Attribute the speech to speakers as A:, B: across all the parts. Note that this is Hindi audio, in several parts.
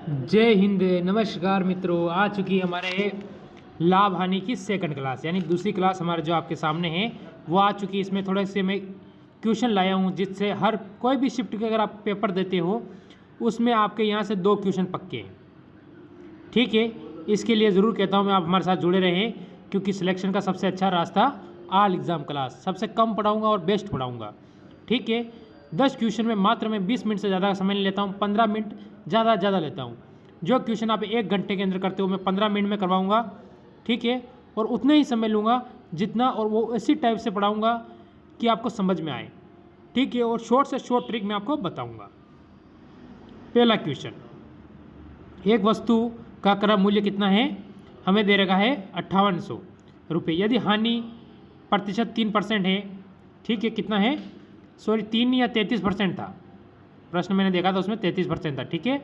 A: जय हिंद। नमस्कार मित्रों, आ चुकी है हमारे लाभ हानि की सेकंड क्लास, यानी दूसरी क्लास हमारे जो आपके सामने है वो आ चुकी है। इसमें थोड़े से मैं क्वेश्चन लाया हूँ जिससे हर कोई भी शिफ्ट के अगर आप पेपर देते हो उसमें आपके यहाँ से 2 क्वेश्चन पक्के हैं। ठीक है, इसके लिए ज़रूर कहता हूँ मैं आप हमारे साथ जुड़े रहें, क्योंकि सिलेक्शन का सबसे अच्छा रास्ता ऑल एग्ज़ाम क्लास, सबसे कम पढ़ाऊँगा और बेस्ट पढ़ाऊँगा। ठीक है, 10 क्वेश्चन में मात्र मैं 20 मिनट से ज़्यादा समय नहीं लेता हूँ, 15 मिनट ज़्यादा लेता हूँ। जो क्वेश्चन आप 1 घंटे के अंदर करते हो मैं 15 मिनट में करवाऊँगा। ठीक है, और उतना ही समय लूँगा जितना, और वो इसी टाइप से पढ़ाऊँगा कि आपको समझ में आए। ठीक है, और शॉर्ट से शॉर्ट ट्रिक मैं आपको बताऊँगा। पहला क्वेश्चन, एक वस्तु का क्रय मूल्य कितना है, हमें दे रखा है 5800 रुपये। यदि हानि प्रतिशत 3% है, ठीक है, कितना है, सॉरी 3 या 33% था, प्रश्न मैंने देखा था उसमें 33% था। ठीक है,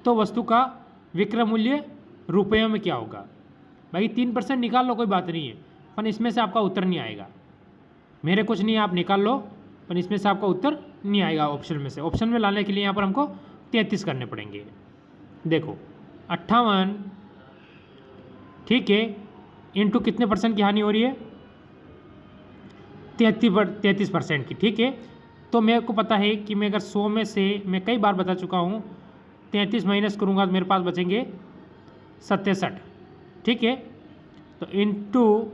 A: तो वस्तु का विक्रय मूल्य रुपयों में क्या होगा। भाई 3% निकाल लो, कोई बात नहीं है, पर इसमें से आपका उत्तर नहीं आएगा। मेरे कुछ नहीं, आप निकाल लो, पर इसमें से आपका उत्तर नहीं आएगा ऑप्शन में से। ऑप्शन में लाने के लिए यहाँ पर हमको 33 करने पड़ेंगे। देखो 58, ठीक है, इंटू कितने परसेंट की हानि हो रही है, 33% की। ठीक है, तो मेरे को पता है कि मैं अगर 100 में से, मैं कई बार बता चुका हूँ, 33 माइनस करूँगा तो मेरे पास बचेंगे 67। ठीक है, तो इंटू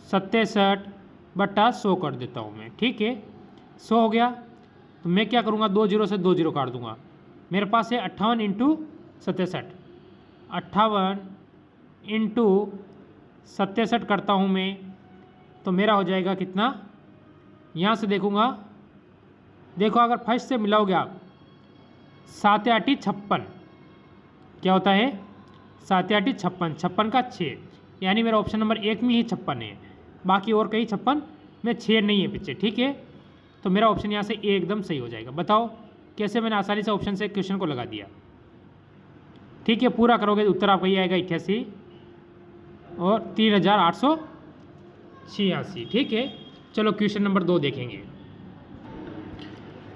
A: 67/100 कर देता हूँ मैं। ठीक है, 100 हो गया, तो मैं क्या करूँगा, 2 जीरो से 2 जीरो काट दूंगा। मेरे पास है 58 इंटू 67, 58 इंटू 67 करता हूँ मैं, तो मेरा हो जाएगा कितना, यहाँ से देखूँगा, देखो अगर फर्स्ट से मिलाओगे आप, 7 8 56, क्या होता है, 7 8 56, 56 का 6, यानी मेरा ऑप्शन नंबर 1 में ही 56 है, बाकी और कहीं 56 में 6 नहीं है पीछे। ठीक है, तो मेरा ऑप्शन यहाँ से एकदम सही हो जाएगा। बताओ कैसे मैंने आसानी से ऑप्शन से क्वेश्चन को लगा दिया। ठीक है, पूरा करोगे तो उत्तर आपका ये आएगा 88 और 3886। ठीक है, चलो क्वेश्चन नंबर 2 देखेंगे।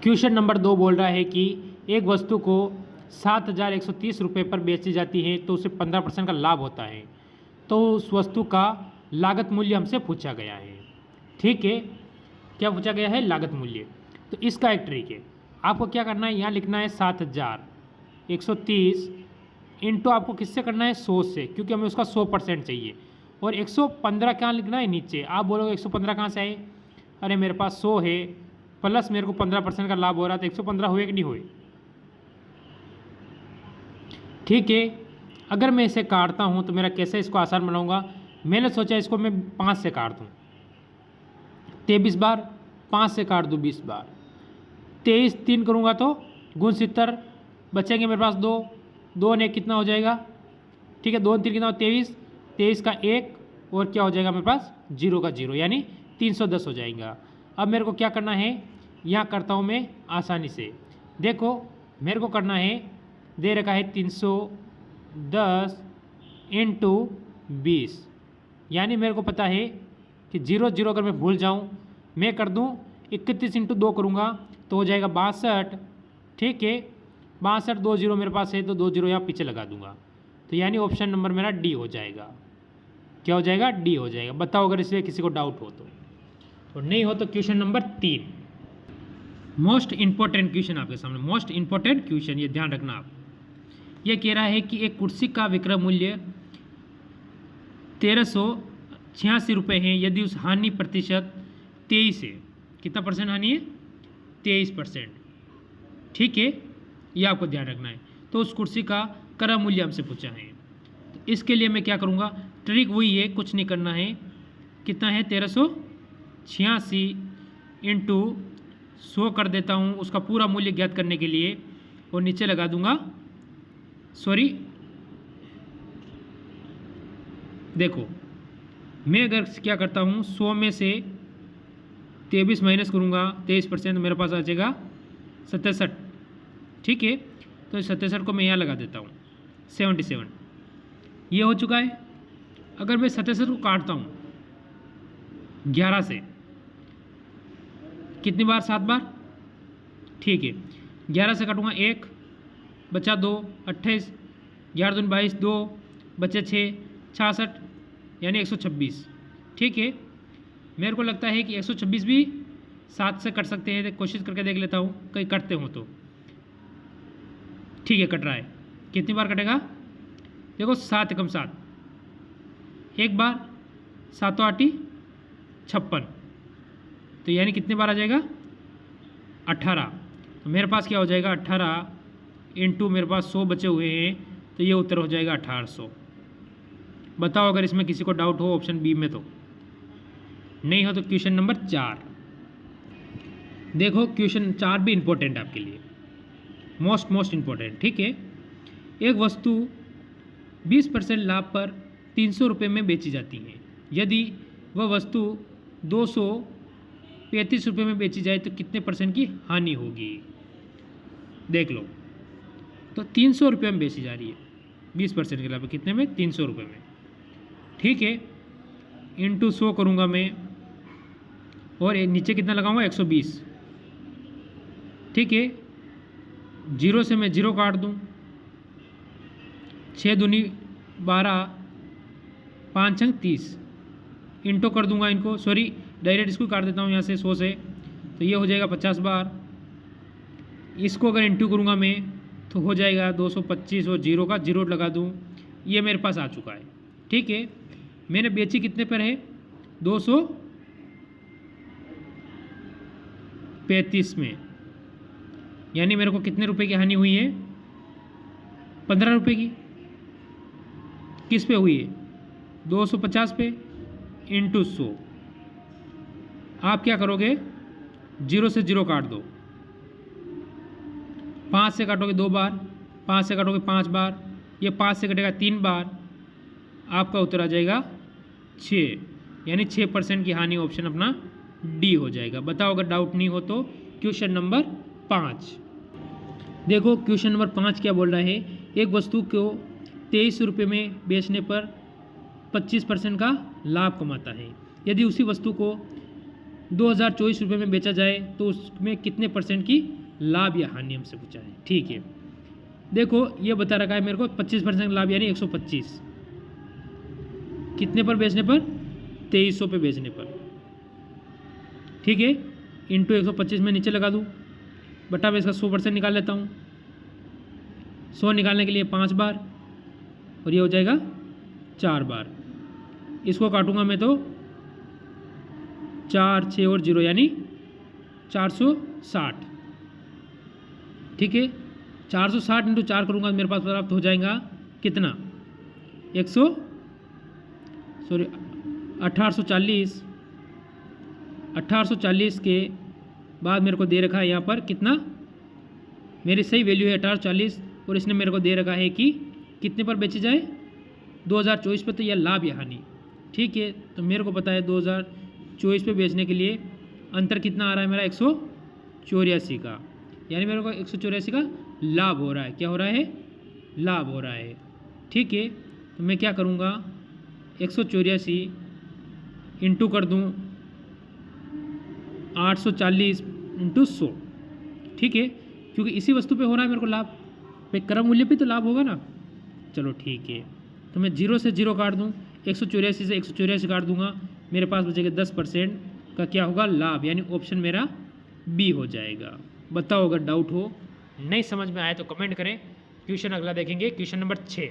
A: क्वेश्चन नंबर 2 बोल रहा है कि एक वस्तु को 7130 रुपये पर बेची जाती है तो उसे 15% का लाभ होता है, तो उस वस्तु का लागत मूल्य हमसे पूछा गया है। ठीक है, क्या पूछा गया है, लागत मूल्य। तो इसका एक ट्रिक है, आपको क्या करना है, यहाँ लिखना है 7130 इंटू आपको किससे करना है, 100 से, क्योंकि हमें उसका 100% चाहिए, और 115 क्या लिखना है नीचे। आप बोलोगे 115 कहाँ से आए, अरे मेरे पास 100 है प्लस मेरे को 15% का लाभ हो रहा है, तो 115 हुए कि नहीं हुए। ठीक है, अगर मैं इसे काटता हूँ तो मेरा कैसे इसको आसान बनाऊँगा, मैंने सोचा इसको मैं 5 से काट दूँ, 23 बार, 5 से काट दूँ 20 बार, 23 3 करूँगा तो गुण 70, बचेंगे मेरे पास 2, 2 ने कितना हो जाएगा, ठीक है, 2 3 कितना, 23, 23 का 1, और क्या हो जाएगा मेरे पास 0 का 0, यानी 310 हो जाएगा। अब मेरे को क्या करना है, यहाँ करता हूँ मैं आसानी से। देखो मेरे को करना है, दे रखा है 310 इंटू 20, यानी मेरे को पता है कि 0 0 अगर मैं भूल जाऊँ, मैं कर दूँ 31 इंटू 2 करूँगा तो हो जाएगा 62। ठीक है, 62, 2 0 मेरे पास है, तो 2 0 यहाँ पीछे लगा दूंगा, तो यानी ऑप्शन नंबर मेरा डी हो जाएगा। क्या हो जाएगा, डी हो जाएगा। बताओ अगर इसमें किसी को डाउट हो तो नहीं हो तो question number 3, most important question आपके सामने, मोस्ट इंपॉर्टेंट क्वेश्चन, ये ध्यान रखना आप। ये कह रहा है कि एक कुर्सी का विक्रय मूल्य 1386 रुपये है, यदि उस हानि प्रतिशत 23 है, कितना परसेंट हानि है, 23%। ठीक है, ये आपको ध्यान रखना है। तो उस कुर्सी का क्रय मूल्य हमसे पूछा है, तो इसके लिए मैं क्या करूँगा, ट्रिक वही है, कुछ नहीं करना है, कितना है 1386 इंटू 100 कर देता हूँ, उसका पूरा मूल्य ज्ञात करने के लिए, और नीचे लगा दूंगा, सॉरी देखो मैं अगर क्या करता हूँ, 100 में से 23 माइनस करूँगा, 23%, मेरे पास आ जाएगा 67। ठीक है, तो 67 को मैं यहाँ लगा देता हूँ, 77, ये हो चुका है। अगर मैं 67 को काटता हूँ 11 से, कितनी बार, 7 बार। ठीक है, 11 से काटूंगा 1, बचा 2, 28, 11 दूनी 22, 2 बचे 6, 66 यानी 126। ठीक है, मेरे को लगता है कि 126 भी 7 से कट सकते हैं। कोशिश करके देख लेता हूँ कहीं कटते हों तो। ठीक है, कट रहा है। कितनी बार कटेगा? देखो 7 एकम 7, एक बार, 7 8 56, तो यानी कितने बार आ जाएगा? 18। तो मेरे पास क्या हो जाएगा? 18 इंटू मेरे पास 100 बचे हुए हैं, तो ये उत्तर हो जाएगा 1800। बताओ अगर इसमें किसी को डाउट हो ऑप्शन बी में तो। नहीं हो तो क्वेश्चन नंबर 4 देखो। क्वेश्चन 4 भी इम्पोर्टेंट है आपके लिए, मोस्ट इम्पोर्टेंट। ठीक है, एक वस्तु 20% लाभ पर 300 रुपये में बेची जाती है। यदि वह वस्तु 235 रुपये में बेची जाए तो कितने % की हानि होगी? देख लो, तो 300 रुपये में बेची जा रही है, 20% के लाभ कितने में? 300 रुपये में। ठीक है, इंटू 100 करूँगा मैं, और नीचे कितना लगाऊंगा? 120। ठीक है, 0 से मैं 0 काट दूँ, 6 दूनी 12, 5 छंग 30, इंटू कर दूंगा इनको, सॉरी डायरेक्ट इसको काट देता हूँ यहाँ से 100 से, तो ये हो जाएगा 50 बार। इसको अगर इंटू करूँगा मैं तो हो जाएगा 225, और 0 का 0 लगा दूँ, ये मेरे पास आ चुका है। ठीक है, मैंने बेची कितने पर है? 235 में, यानी मेरे को कितने रुपए की हानि हुई है? 15 रुपये की। किस पे हुई है? 250 पे, इंटू 100। आप क्या करोगे? 0 से 0 काट दो, 5 से काटोगे 2 बार, 5 से काटोगे 5 बार, ये 5 से कटेगा 3 बार, आपका उत्तर आ जाएगा 6, यानी 6% की हानि ऑप्शन अपना डी हो जाएगा। बताओ अगर डाउट नहीं हो तो। क्वेश्चन नंबर 5 देखो। क्वेश्चन नंबर 5 क्या बोल रहा है? एक वस्तु को 23 रुपये में बेचने पर 25% का लाभ कमाता है। यदि उसी वस्तु को 2024 रुपये में बेचा जाए तो उसमें कितने % की लाभ या हानि हमसे पूछा है। ठीक है, देखो ये बता रखा है मेरे को 25% लाभ यानी 125। कितने पर बेचने पर? 2300 पे बेचने पर। ठीक है, इंटू 125 में नीचे लगा दूँ, बटा मैं इसका 100% निकाल लेता हूँ। 100 निकालने के लिए 5 बार, और ये हो जाएगा 4 बार। इसको काटूंगा मैं तो 4, 6 और 0 यानी 460। ठीक है, 460 इंटू 4 करूँगा तो मेरे पास प्राप्त हो जाएगा कितना? 1840। 1840 के बाद मेरे को दे रखा है यहाँ पर कितना? मेरी सही वैल्यू है 1840, और इसने मेरे को दे रखा है कि कितने पर बेची जाए? 2024 पे, तो यह लाभ या हानि। ठीक है, तो मेरे को पता है 2024 पे बेचने के लिए अंतर कितना आ रहा है मेरा? 184 का, यानी मेरे को 184 का लाभ हो रहा है। क्या हो रहा है? लाभ हो रहा है। ठीक है, तो मैं क्या करूँगा? 184 इंटू कर दूँ 840 इंटू 100। ठीक है, क्योंकि इसी वस्तु पे हो रहा है मेरे को लाभ, पे क्रम मूल्य पे तो लाभ होगा ना। चलो ठीक है, तो मैं 0 से 0 काट दूँ, 184 से 184 काट दूंगा, मेरे पास बचेगा 10% का क्या होगा? लाभ, यानी ऑप्शन मेरा बी हो जाएगा। बताओ अगर डाउट हो, नहीं समझ में आए तो कमेंट करें। क्वेश्चन अगला देखेंगे, क्वेश्चन नंबर 6।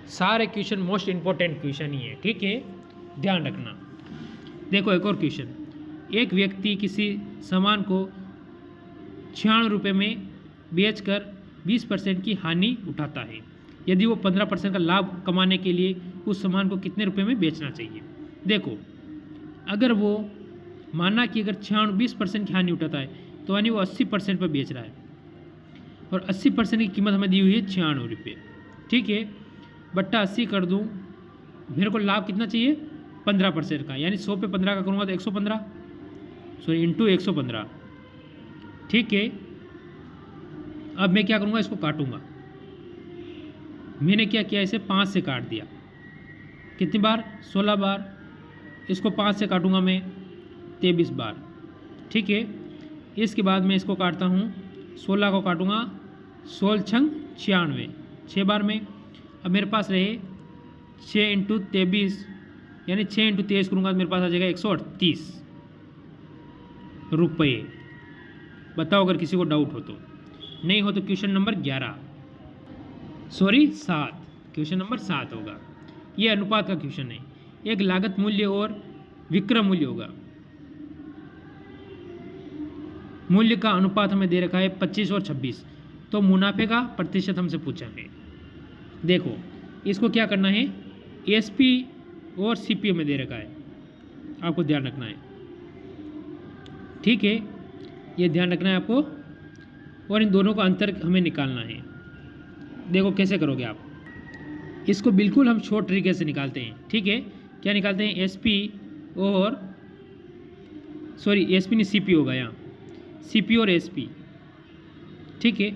A: सारे क्वेश्चन मोस्ट इंपॉर्टेंट क्वेश्चन ही है। ठीक है, ध्यान रखना। देखो एक और क्वेश्चन। एक व्यक्ति किसी सामान को 96 रुपये में बेचकर 20% की हानि उठाता है। यदि वो 15% का लाभ कमाने के लिए उस सामान को कितने रुपए में बेचना चाहिए? देखो, अगर वो माना कि अगर 20% की हानि उठाता है तो यानी वो 80% पर बेच रहा है, और 80% की कीमत हमें दी हुई है 96 रुपये। ठीक है, बट्टा 80 कर दूँ, मेरे को लाभ कितना चाहिए? 15% का, यानी 100 पे 15 का करूँगा तो 115, सॉरी इंटू 115। ठीक है, अब मैं क्या करूँगा? इसको काटूँगा। मैंने क्या किया? इसे 5 से काट दिया। कितनी बार? 16 बार। इसको 5 से काटूँगा मैं 23 बार। ठीक है, इसके बाद मैं इसको काटता हूँ, 16 को काटूँगा 16 छंग 96, 6 बार में। अब मेरे पास रहे 6 इंटू 23, यानी 6 इंटू 23 करूँगा तो मेरे पास आ जाएगा 138 रुपये। बताओ अगर किसी को डाउट हो तो। नहीं हो तो क्वेश्चन नंबर 7, क्वेश्चन नंबर 7 होगा। ये अनुपात का क्वेश्चन है। एक लागत मूल्य और विक्रय मूल्य होगा। मूल्य का अनुपात हमें दे रखा है 25 और 26, तो मुनाफे का प्रतिशत हमसे पूछा है। देखो इसको क्या करना है, एसपी और सीपी में दे रखा है, आपको ध्यान रखना है। ठीक है, ये ध्यान रखना है आपको, और इन दोनों का अंतर हमें निकालना है। देखो कैसे करोगे आप इसको, बिल्कुल हम शॉर्ट तरीके से निकालते हैं। ठीक है, क्या निकालते हैं, एसपी और एसपी नहीं सीपी होगा यहाँ, सीपी और एसपी। ठीक है,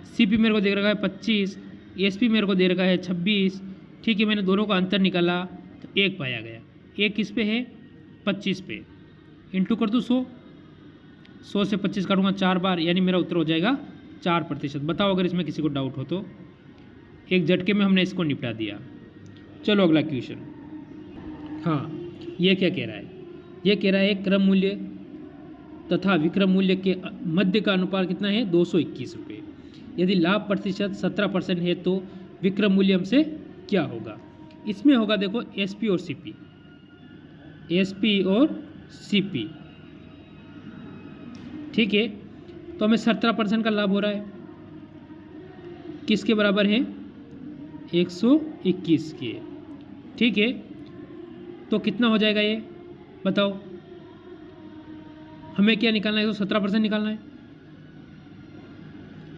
A: सीपी मेरे को दे रखा है 25, एसपी मेरे को दे रखा है 26। ठीक है, मैंने दोनों का अंतर निकाला तो 1 पाया गया। 1 किस पे है, 25 पे। इंटू कर दूँ 100 से 25 काटूंगा 4 बार, यानी मेरा उत्तर हो जाएगा 4%। बताओ अगर इसमें किसी को डाउट हो तो। एक झटके में हमने इसको निपटा दिया। चलो अगला क्वेश्चन। हाँ, ये क्या कह रहा है, ये कह रहा है क्रम मूल्य तथा विक्रय मूल्य के मध्य का अनुपात कितना है, 221 रुपये। यदि लाभ प्रतिशत 17% है तो विक्रय मूल्य हमसे क्या होगा। इसमें होगा देखो एसपी और सीपी, एसपी और सीपी। ठीक है, तो हमें 17% का लाभ हो रहा है, किसके बराबर है, 121 के। ठीक है, तो कितना हो जाएगा ये बताओ। हमें क्या निकालना है, 117% निकालना है,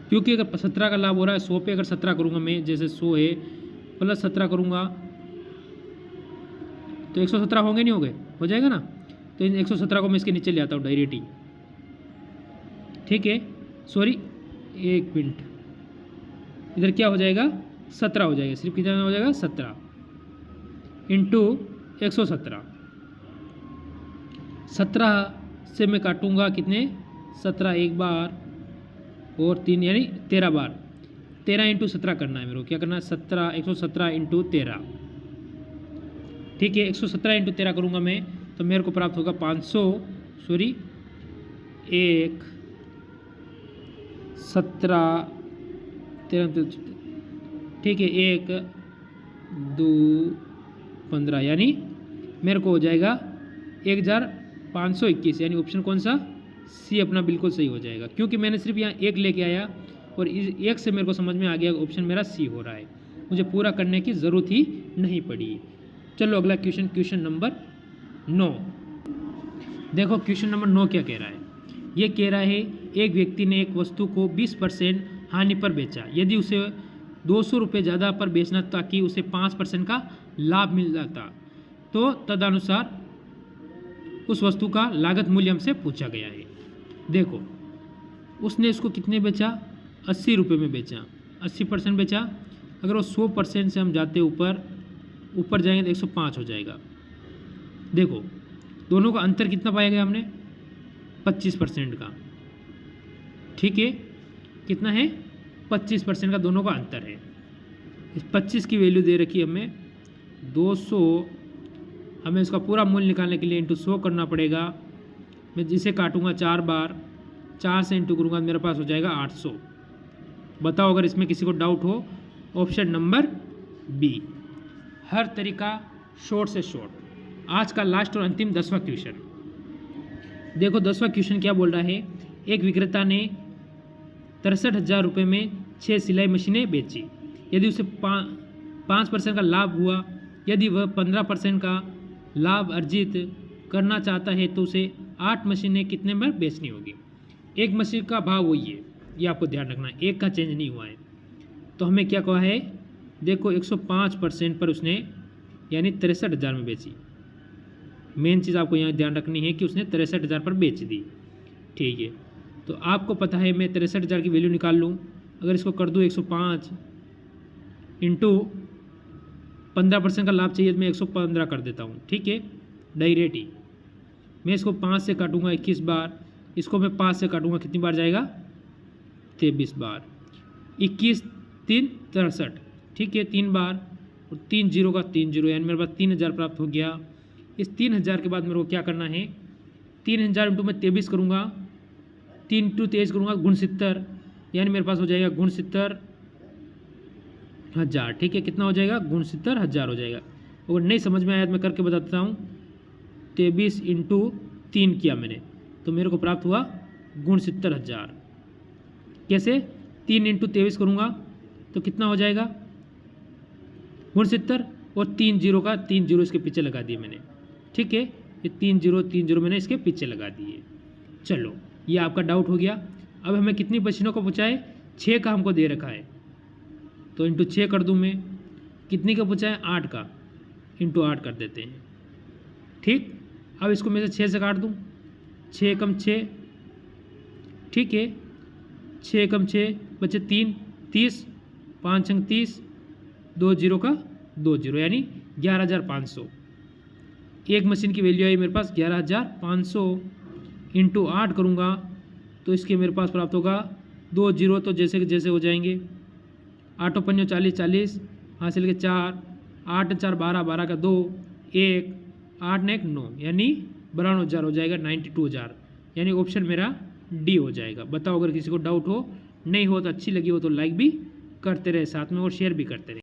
A: क्योंकि अगर 17 का लाभ हो रहा है 100 पे, अगर 17 करूँगा मैं, जैसे 100 है प्लस 17 करूँगा तो 117 होंगे, नहीं होंगे, हो जाएगा ना। तो इन 117 को मैं इसके नीचे ले आता हूँ डायरेक्ट ही। ठीक है, सॉरी 1 मिनट, इधर क्या हो जाएगा, 17 हो जाएगा, सिर्फ कितना हो जाएगा, 17 इंटू 117। 17 से मैं काटूंगा कितने, 17 एक बार और 3 यानी 13 बार। 13 इंटू 17 करना है मेरे को, क्या करना है, 117 इंटू 13। ठीक है, 117 इंटू 13 करूँगा मैं तो मेरे को प्राप्त होगा 500, सॉरी 1 17 13। ठीक है, 1 2 15, यानी मेरे को हो जाएगा 1521, यानी ऑप्शन कौन सा, सी अपना बिल्कुल सही हो जाएगा। क्योंकि मैंने सिर्फ यहाँ 1 लेके आया और इस 1 से मेरे को समझ में आ गया ऑप्शन मेरा सी हो रहा है, मुझे पूरा करने की ज़रूरत ही नहीं पड़ी। चलो अगला क्वेश्चन, क्वेश्चन नंबर 9। देखो क्वेश्चन नंबर 9 क्या कह रहा है, ये कह रहा है एक व्यक्ति ने एक वस्तु को 20% हानि पर बेचा। यदि उसे 200 रुपये ज़्यादा पर बेचना ताकि उसे 5% का लाभ मिल जाता, तो तदनुसार उस वस्तु का लागत मूल्य हमसे पूछा गया है। देखो उसने इसको कितने बेचा, 80 रुपये में बेचा, 80% बेचा। अगर वो 100% से हम जाते ऊपर जाएंगे तो 105 हो जाएगा। देखो दोनों का अंतर कितना पाया गया हमने, 25% का। ठीक है, कितना है, 25% का दोनों का अंतर है। इस 25 की वैल्यू दे रखी है हमें 200, हमें इसका पूरा मूल्य निकालने के लिए इंटू 100 करना पड़ेगा। मैं जिसे काटूंगा 4 बार, 4 से इंटू करूँगा मेरे पास हो जाएगा 800। बताओ अगर इसमें किसी को डाउट हो। ऑप्शन नंबर बी, हर तरीका शॉर्ट से शॉर्ट। आज का लास्ट और अंतिम 10वां क्वेश्चन। देखो 10वां क्वेश्चन क्या बोल रहा है, एक विक्रेता ने 63,000 रुपये में 6 सिलाई मशीनें बेची। यदि उसे 5% का लाभ हुआ, यदि वह 15% का लाभ अर्जित करना चाहता है तो उसे 8 मशीनें कितने में बेचनी होगी। एक मशीन का भाव वही है, ये आपको ध्यान रखना है, एक का चेंज नहीं हुआ है। तो हमें क्या कहा है, देखो 105% पर उसने यानी 63,000 में बेची। मेन चीज़ आपको यहाँ ध्यान रखनी है कि उसने 63,000 पर बेच दी। ठीक है, तो आपको पता है मैं 63,000 की वैल्यू निकाल लूँ। अगर इसको कर दूँ 105 इंटू 15% का लाभ चाहिए तो मैं 115 कर देता हूँ। ठीक है, डायरेक्ट ही मैं इसको 5 से काटूंगा 21 बार, इसको मैं 5 से काटूंगा कितनी बार जाएगा, 23 बार। 21 3 63, ठीक है, 3 बार, और 3 जीरो का 3 जीरो, यानी मेरे पास 3000 प्राप्त हो गया। इस 3000 के बाद मेरे को क्या करना है, 3000 इंटू मैं 23 करूँगा, 3 इंटू 23 करूँगा 69, यानी मेरे पास हो जाएगा 69,000, ठीक है, कितना हो जाएगा 69,000 हो जाएगा। अगर नहीं समझ में आया तो मैं करके बताता हूँ। 23 इंटू 3 किया मैंने, तो मेरे को प्राप्त हुआ 69,000। कैसे, 3 इंटू 23 करूँगा तो कितना हो जाएगा 69, और 3 जीरो का 3 जीरो इसके पीछे लगा दिए मैंने, ठीक है, ये 3 जीरो मैंने इसके पीछे लगा दिए। चलो, ये आपका डाउट हो गया। अब हमें कितनी मशीनों को पूछा है, 6 का हमको दे रखा है, तो इंटू 6 कर दूँ मैं। कितनी का पूछा है, 8 का, इंटू 8 कर देते हैं, ठीक। अब इसको मैं से 6 से काट दूँ, 6 कम 6, ठीक है, 6 कम 6 बचे 3, 30, 5 अंक 30, 2 जीरो का 2 जीरो, यानी 11,500। एक मशीन की वैल्यू आई मेरे पास 11,500, इंटू 8 करूँगा तो इसके मेरे पास प्राप्त होगा 2 जीरो, तो जैसे कि जैसे हो जाएंगे, 8 पंजो 40, 40 हासिल के 4, 8 4 12, 12 का 2, 1, 8 ने 1 9, यानी 92,000 हो जाएगा, 92,000, यानी ऑप्शन मेरा डी हो जाएगा। बताओ अगर किसी को डाउट हो, नहीं हो तो अच्छी लगी हो तो लाइक भी करते रहे साथ में, और शेयर भी करते रहे।